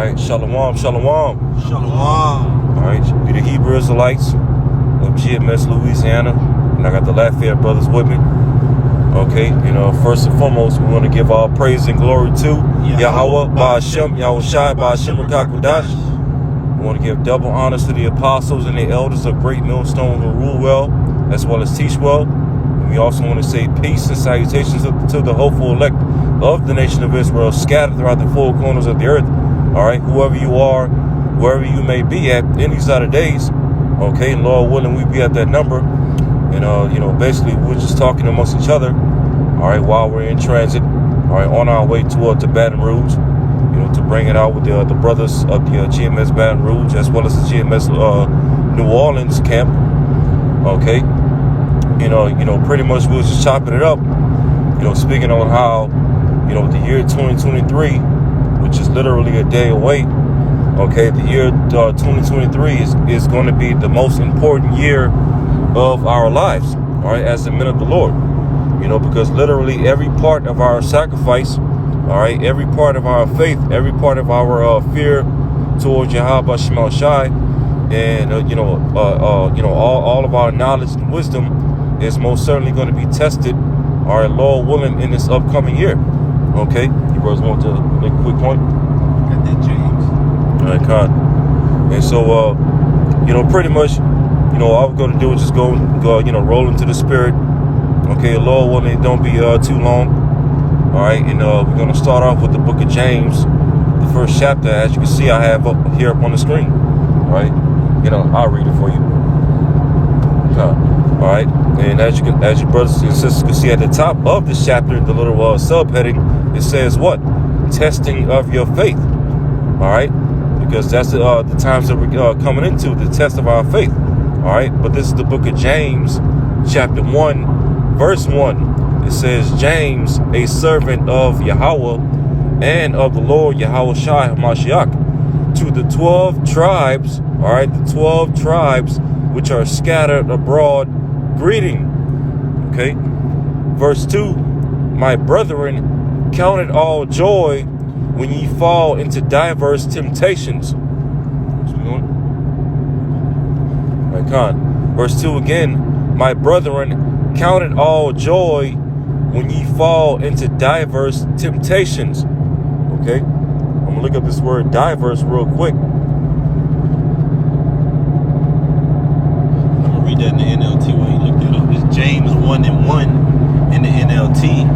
right, shalom, shalom. Shalom. All right, we the Hebrew Israelites of GMS, Louisiana, and I got the Lafayette brothers with me. Okay, first and foremost, we want to give all praise and glory to Yahweh, Ba'ashem, Yahushai, Ba'ashem, Rakakudash. We want to give double honors to the apostles and the elders of Great Millstone who rule well, as well as teach well. And we also want to say peace and salutations to the hopeful elect of the nation of Israel, scattered throughout the four corners of the earth. All right, whoever you are, wherever you may be at in these latter days. Okay, and Lord willing, we be at that number. And, basically, we're just talking amongst each other, all right, while we're in transit, all right, on our way to Baton Rouge, to bring it out with the brothers of the GMS Baton Rouge, as well as the GMS New Orleans camp, okay. Pretty much we was just chopping it up, speaking on how, the year 2023, which is literally a day away, okay, the year 2023 is going to be the most important year of our lives, all right, as the men of the Lord, because literally every part of our sacrifice, all right, every part of our faith, every part of our fear towards Yahweh Shema Shai, and all of our knowledge and wisdom is most certainly going to be tested, all right, Lord willing, in this upcoming year. Okay, you brothers want to make a quick point? Got that, James. All right, Con. And so, pretty much, all we're going to do is just go, roll into the spirit. Okay, Lord willing, it don't be too long. All right, and we're going to start off with the book of James, the first chapter. As you can see, I have up here up on the screen. All right, I'll read it for you. All right, and as you brothers and sisters can see at the top of this chapter, the little subheading, it says what? Testing of your faith. All right, because that's the times that we're coming into, the test of our faith. All right, but this is the book of James, chapter 1, verse 1. It says, James, a servant of Yahweh and of the Lord Yahweh Shai HaMashiach, to the 12 tribes, all right, the 12 tribes which are scattered abroad, greeting. Okay, verse 2, my brethren, count it all joy when ye fall into diverse temptations. Verse 2 again, my brethren, count it all joy when ye fall into diverse temptations. Okay, I'm gonna look up this word diverse real quick. I'm gonna read that in the NLT while you look that up. It's James 1:1 in the NLT.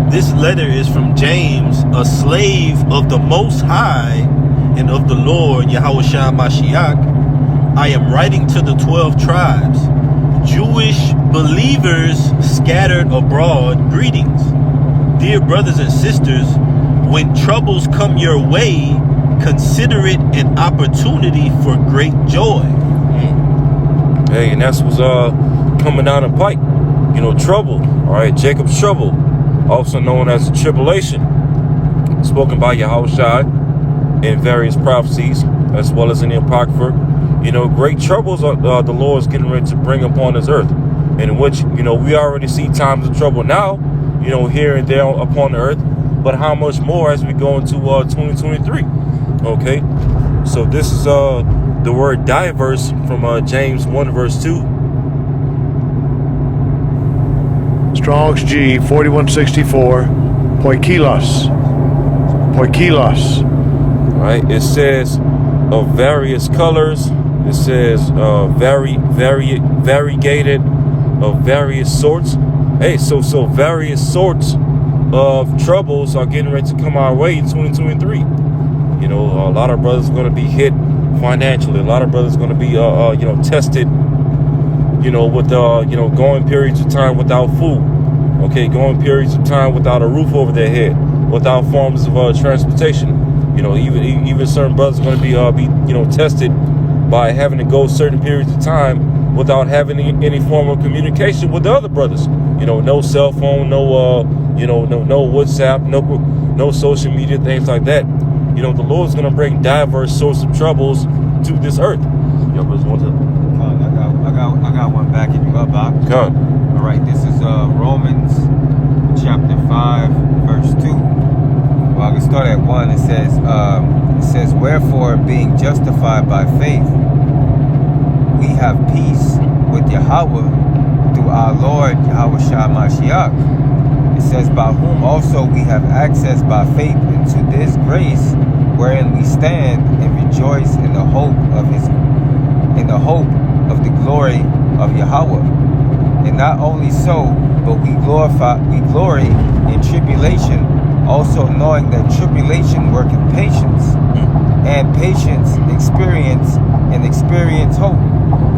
This letter is from James, a slave of the Most High and of the Lord Yahweh Shai Mashiach. I am writing to the 12 tribes, Jewish believers scattered abroad, greetings. Dear brothers and sisters, when troubles come your way, consider it an opportunity for great joy. Hey, and that's what's coming down the pike. Trouble. All right, Jacob's trouble, also known as the tribulation, spoken by Yahweh Shai in various prophecies, as well as in the Apocrypha. Great troubles the Lord is getting ready to bring upon this earth, in which, we already see times of trouble now, here and there upon the earth, but how much more as we go into 2023. Okay, so this is the word diverse from James 1 verse 2. Strong's G 4164, poikilos. All right, it says of various colors. It says variegated, of various sorts. Hey, so various sorts of troubles are getting ready to come our way in 2023. A lot of brothers are going to be hit financially. A lot of brothers are going to be tested, with going periods of time without food. Okay, going periods of time without a roof over their head, without forms of transportation. Even certain brothers are going to be tested by having to go certain periods of time without having any form of communication with the other brothers. No cell phone, no WhatsApp, no social media, things like that. The Lord's gonna bring diverse sorts of troubles to this earth. Yo, brothers want to? I got one backing you up, Bob. Come. All right, this is Romans chapter 5, verse 2. Well, I can start at 1. It says, wherefore, being justified by faith, we have peace with Yahweh through our Lord Yahweh Shah Mashiach. It says, by whom also we have access by faith into this grace, wherein we stand and rejoice in the hope of the glory of Yahweh. And not only so, but we glory in tribulation, also knowing that tribulation worketh patience, and patience experience, and experience hope.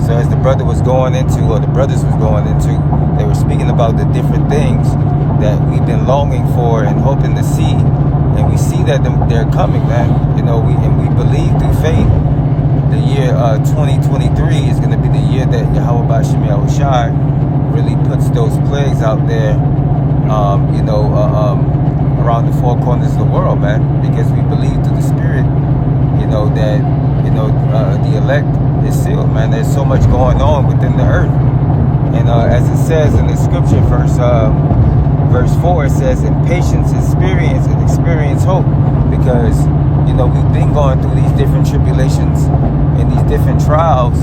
So as the brother was going into, or the brothers was going into, they were speaking about the different things that we've been longing for and hoping to see, and we see that they're coming, man. You know, we believe through faith. The year 2023 is going to be the year that Yahweh Bashim Yahushai really puts those plagues out there, around the four corners of the world, man, because we believe through the Spirit, that, the elect is sealed, man. There's so much going on within the earth. And as it says in the scripture, verse 4, it says, in patience experience and experience hope, because, we've been going through these different tribulations and these different trials,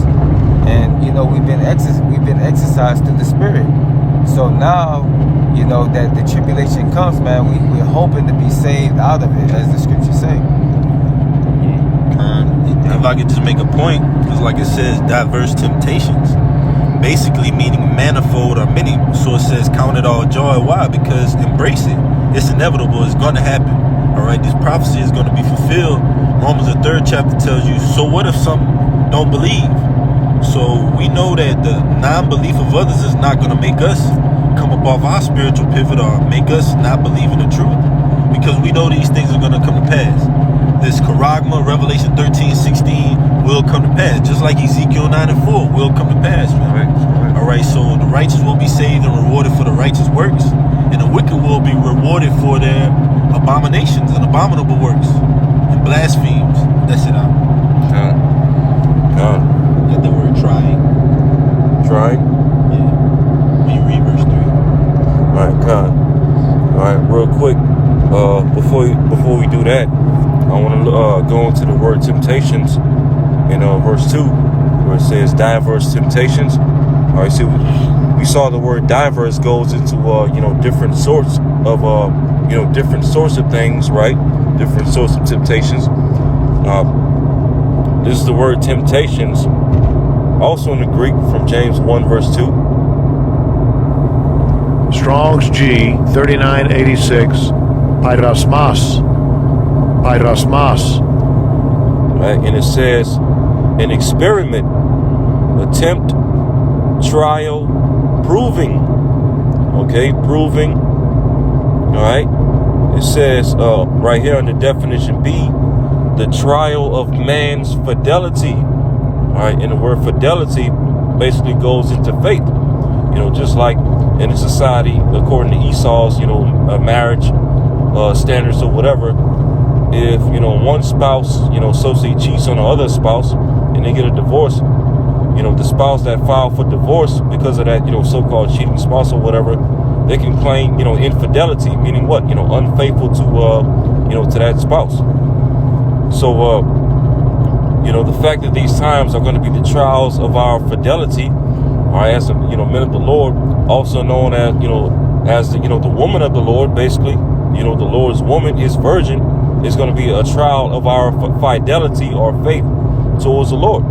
and, we've been exercised through the Spirit. So now, that the tribulation comes, man, we're hoping to be saved out of it, as the scriptures say. If I could just make a point, because like it says, diverse temptations, basically meaning manifold or many. So it says, count it all joy. Why? Because embrace it. It's inevitable. It's going to happen. All right, this prophecy is going to be fulfilled. Romans the 3rd chapter tells you, so what if some don't believe? So we know that the non-belief of others is not going to make us come up off our spiritual pivot or make us not believe in the truth, because we know these things are going to come to pass. This charagma, Revelation 13:16 will come to pass, just like Ezekiel 9:4 will come to pass, man. Right. All right, so the righteous will be saved and rewarded for the righteous works, and the wicked will be rewarded for their abominations and abominable works and blasphemes. That's it out. God. Got the word trying. Trying? Yeah. When you read verse 3. All right, God. All right, real quick, before we do that, I want to go into the word temptations in verse 2, where it says diverse temptations. All right, see, we saw the word diverse goes into different sorts of different sorts of things, right? Different sorts of temptations. This is the word temptations, also in the Greek, from James 1 verse 2. Strong's G 3986. Pyrasmas. Right, and it says an experiment, attempt, trial, proving. Okay, proving. All right. It says right here in the definition B, the trial of man's fidelity. All right, and the word fidelity basically goes into faith. Just like in a society, according to Esau's, marriage standards or whatever, if one spouse, so say cheats on the other spouse and they get a divorce, the spouse that filed for divorce because of that, so-called cheating spouse or whatever, they can claim, infidelity, meaning what? Unfaithful to that spouse. So, the fact that these times are going to be the trials of our fidelity, all right, as men of the Lord, also known as the woman of the Lord, basically, the Lord's woman, his virgin, is going to be a trial of our fidelity or faith towards the Lord.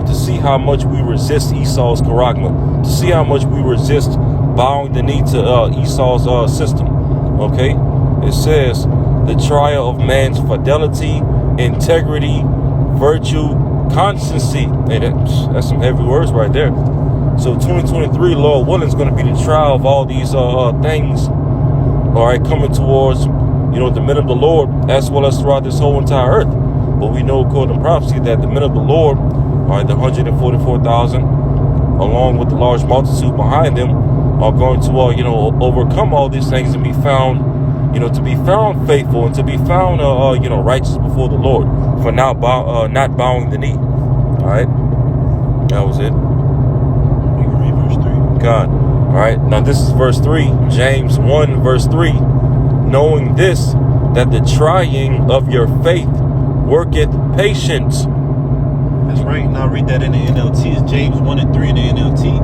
To see how much we resist Esau's charagma, to see how much we resist bowing the knee to Esau's system. Okay, it says the trial of man's fidelity, integrity, virtue, constancy. Hey, that's some heavy words right there. So 2023, Lord willing, is going to be the trial of all these things. All right, coming towards the men of the Lord, as well as throughout this whole entire earth. But we know, according to prophecy, that the men of the Lord, all right, the 144,000, along with the large multitude behind them, are going to overcome all these things and be found, to be found faithful and to be found righteous before the Lord for not bowing the knee. All right, that was it. We can read verse 3. God. All right, now this is verse 3, James 1 verse 3. Knowing this, that the trying of your faith worketh patience. That's right. And I'll read that in the NLT. It's James 1:3 in the NLT.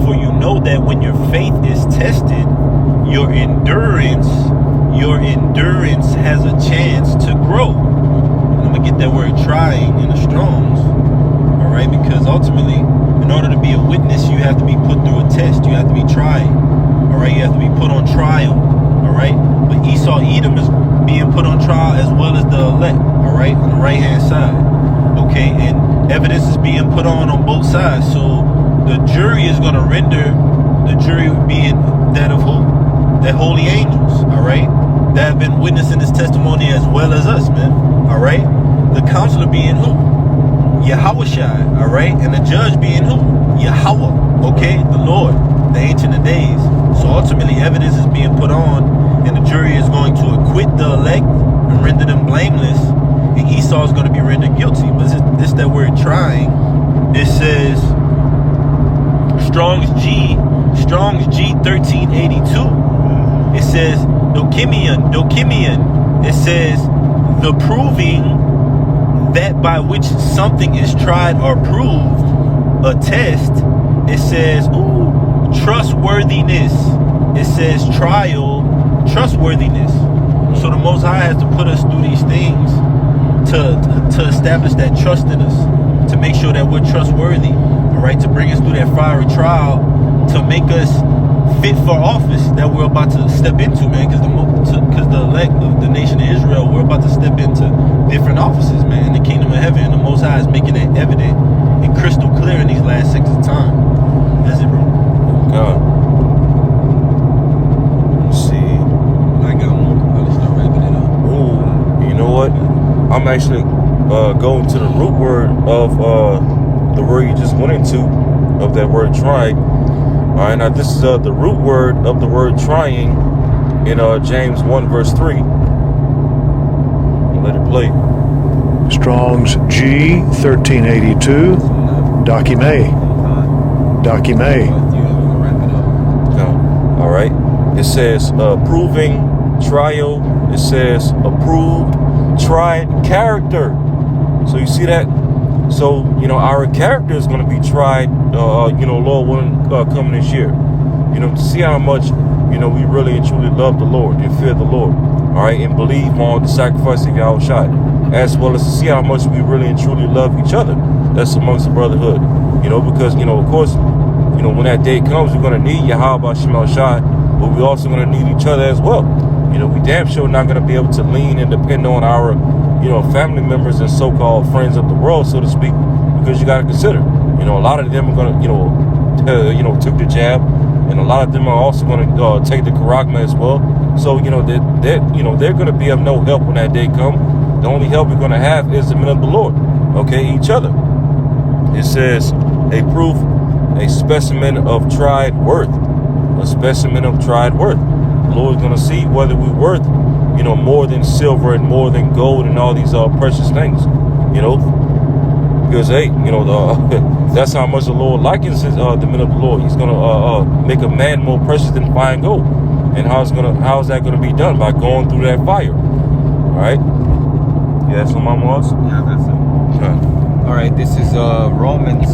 For you know that when your faith is tested, your endurance has a chance to grow. I'm gonna get that word trying in the Strong's. All right, because ultimately, in order to be a witness, you have to be put through a test. You have to be tried. All right, you have to be put on trial. All right, but Esau, Edom is being put on trial as well as the elect. All right, on the right hand side. Okay, and evidence is being put on both sides. So the jury is going to render, the jury being that of who? The holy angels. All right, that have been witnessing this testimony as well as us, man. All right, the counselor being who? Yahushua. All right, and the judge being who? Yahweh. Okay, the Lord, the Ancient of Days. So ultimately, evidence is being put on, and the jury is going to acquit the elect and render them blameless, and Esau is going to be rendered guilty. But this that word trying. It says Strong's G 1382. It says dokimian. It says the proving that by which something is tried or proved, a test. It says trustworthiness. It says trial, trustworthiness. So the Most High has to put us through these things to establish that trust in us, to make sure that we're trustworthy, all right, to bring us through that fiery trial, to make us fit for office that we're about to step into, man, because the elect of the nation of Israel, we're about to step into different offices, man, in the kingdom of heaven, and the Most High is making that evident and crystal clear in these last sections of time. That's it, bro. God. Let's see. I got one. I'll start wrapping it up. Ooh, you know what? I'm actually going to the root word of the word you just went into, of that word trying. All right, now this is the root word of the word trying in James 1 verse 3. I'll let it play. Strong's G 1382. Dakime. All right. It says proving, trial. It says approved, tried, character. So you see that? So, our character is going to be tried, Lord willing, coming this year. To see how much, we really and truly love the Lord and fear the Lord. All right. And believe on the sacrifice of Yahushua. As well as to see how much we really and truly love each other. That's amongst the brotherhood. Because, of course, when that day comes, we're going to need Yahweh Shema Shai, but we're also going to need each other as well. We damn sure not going to be able to lean and depend on our, family members and so-called friends of the world, so to speak, because you got to consider, a lot of them are going to, took the jab, and a lot of them are also going to take the charagma as well. So, they're going to be of no help when that day comes. The only help we're going to have is the men of the Lord, okay, each other. It says a proof, a specimen of tried worth, a specimen of tried worth. The Lord's going to see whether we're worth, more than silver and more than gold and all these precious things, because hey, that's how much the Lord likens the men of the Lord. He's going to make a man more precious than fine gold. And how is that going to be done? By going through that fire. All right. You have some more? Yeah, that's it. All right, this is Romans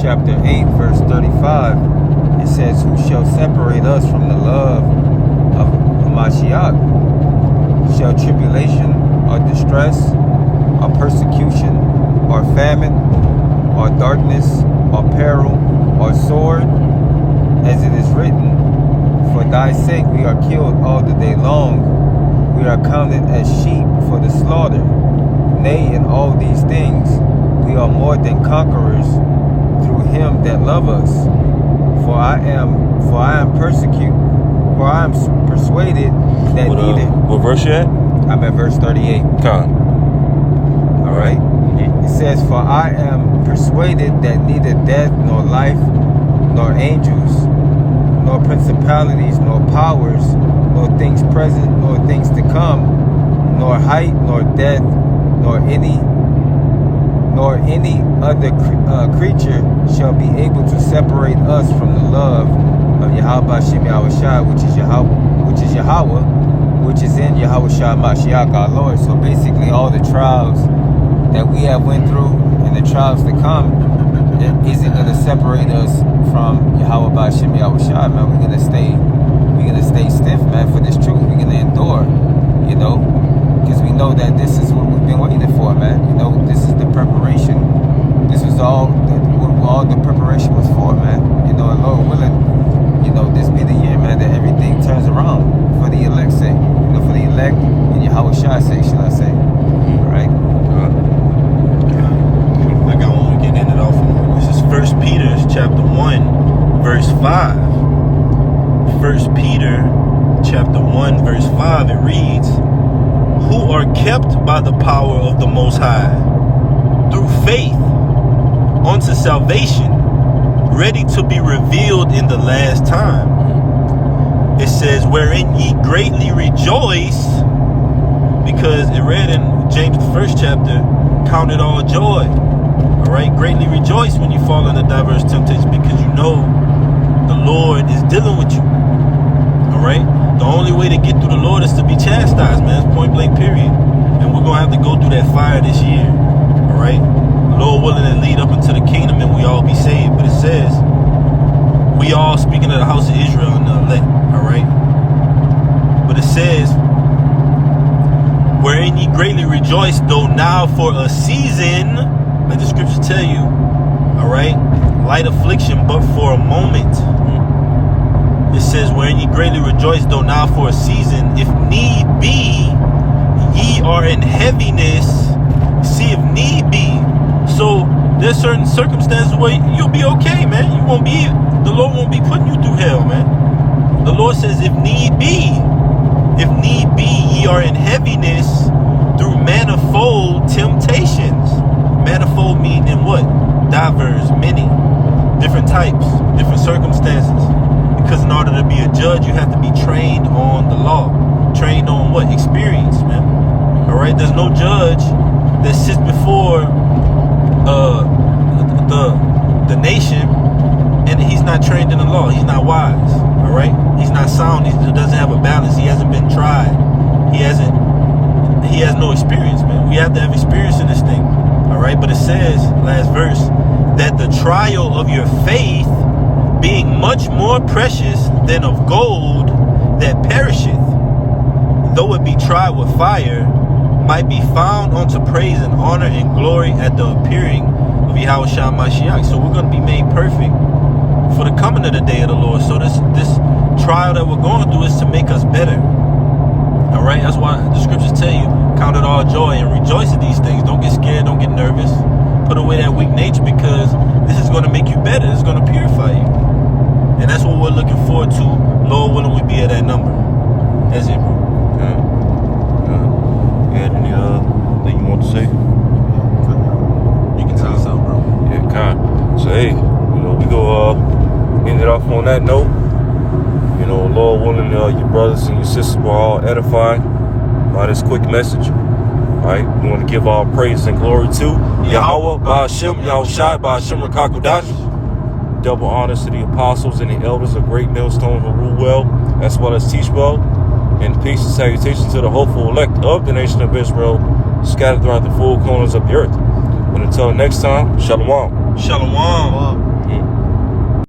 chapter 8, verse 35. It says, who shall separate us from the love of Mashiach? Shall tribulation, or distress, or persecution, or famine, or darkness, or peril, or sword? As it is written, for thy sake we are killed all the day long. We are counted as sheep for the slaughter. Nay, in all these things, we are more than conquerors through him that loved us. For I am persuaded that neither. What verse you at? I'm at verse 38. Con. All right. It says, for I am persuaded that neither death, nor life, nor angels, nor principalities, nor powers, nor things present, nor things to come, nor height, nor depth, nor any other creature shall be able to separate us from the love of Yahweh Shem Yahushua, which is Yahweh, which is in Yahweh Shah Mashiach our Lord. So basically all the trials that we have went through and the trials to come, it isn't going to separate us from Yahweh Ba'Shem Yahweh Shah, man. We're gonna stay stiff, man, for this truth. We're gonna endure, you know, because we know that this is what we've been waiting for, man. You know, this is the preparation. This was all the preparation was for, man. You know, and Lord willing, you know, this be the year, man, that everything turns around for the elect's sake. You know, for the elect and Yahweh Shah's sake, shall I say? All right. I got one. We can end it off on. This is 1 Peter chapter 1, verse 5. 1 Peter chapter 1, verse 5. It reads, "Who are kept by the power of the Most High through faith unto salvation, ready to be revealed in the last time." It says, "Wherein ye greatly rejoice," because it read in James the 1st chapter, "Count it all joy." All right, greatly rejoice when you fall into diverse temptations, because you know the Lord is dealing with you. All right, the only way to get through the Lord is to be chastised, man. It's point blank, period. And we're gonna have to go through that fire this year. All right, Lord willing, to lead up into the kingdom and we all be saved. But it says, we all speaking of the house of Israel and the elect. All right, but it says, "Wherein ye greatly rejoice, though now for a season," like the scriptures tell you, all right, light affliction, but for a moment. It says, "Wherein ye greatly rejoice, though now for a season, if need be, ye are in heaviness." See, if need be. So there's certain circumstances where you'll be okay, man. You won't be, the Lord won't be putting you through hell, man. The Lord says, if need be, ye are in heaviness through manifold temptations. Manifold meaning what? Diverse, many, different types, different circumstances. Because in order to be a judge, you have to be trained on the law. Trained on what? Experience, man. All right? There's no judge that sits before the nation and he's not trained in the law. He's not wise. All right? He's not sound. He doesn't have a balance. He hasn't been tried. He has no experience, man. We have to have experience in this thing. All right? But it says, last verse, that the trial of your faith, being much more precious than of gold that perisheth, though it be tried with fire, might be found unto praise and honor and glory at the appearing of Yahweh Shah Mashiach. So we're going to be made perfect for the coming of the day of the Lord. So this trial that we're going through is to make us better. All right, that's why the scriptures tell you, count it all joy and rejoice in these things. Don't get scared, don't get nervous. Put away that weak nature, because this is going to make you better. It's going to purify you. And that's what we're looking forward to. Lord willing, we be at that number. That's it, bro. Any thing you want to say? You can tell us out, bro. Yeah, kind. So hey, you know, we go end it off on that note. You know, Lord willing, your brothers and your sisters were all edified by this quick message. All right, we want to give all praise and glory to Yahweh Ba'Shem Yahweh Shai Ba'Shem Rakakudash. Double honors to the apostles and the elders of Great Millstone who rule well as well as teach well. And peace and salutations to the hopeful elect of the nation of Israel scattered throughout the four corners of the earth. And until next time, Shalom. Shalom.